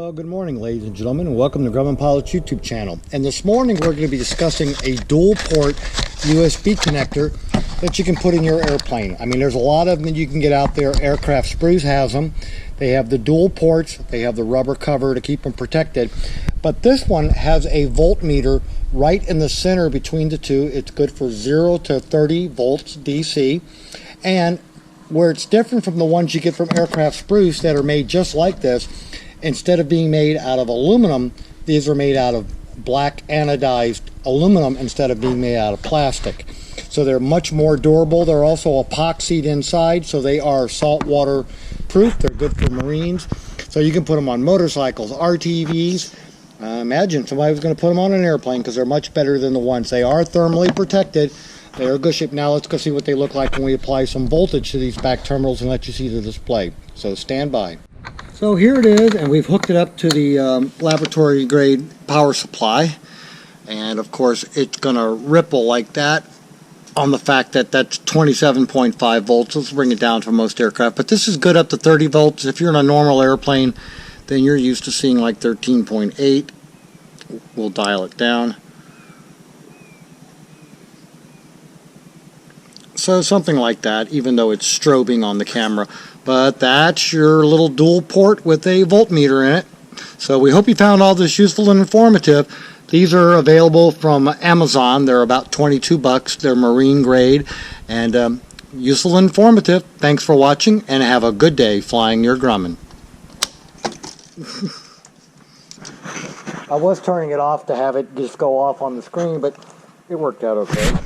Well, good morning, ladies and gentlemen, and welcome to Grumman Pilot's YouTube channel. And this morning we're going to be discussing a dual port USB connector that you can put in your airplane. I mean, there's a lot of them that you can get out there. Aircraft Sprues has them. They have the dual ports. They have the rubber cover to keep them protected. But this one has a voltmeter right in the center between the two. It's good for 0 to 30 volts DC. And where it's different from the ones you get from Aircraft Sprues that are made just like this, instead of being made out of aluminum, these are made out of black anodized aluminum instead of being made out of plastic. So they're much more durable. They're also epoxied inside, so they are saltwater proof. They're good for Marines. So you can put them on motorcycles, RTVs. Imagine somebody was going to put them on an airplane because they're much better than the ones. They are thermally protected. They are good shape. Now let's go see what they look like when we apply some voltage to these back terminals and let you see the display. So stand by. So here it is, and we've hooked it up to the laboratory grade power supply, and of course it's going to ripple like that on the fact that that's 27.5 volts. Let's bring it down for most aircraft, but this is good up to 30 volts. If you're in a normal airplane, then you're used to seeing like 13.8. We'll dial it down. So something like that, even though it's strobing on the camera. But that's your little dual port with a voltmeter in it. So we hope you found all this useful and informative. These are available from Amazon. They're about 22 bucks. They're marine grade and useful and informative. Thanks for watching and have a good day flying your Grumman. I was turning it off to have it just go off on the screen, but it worked out okay.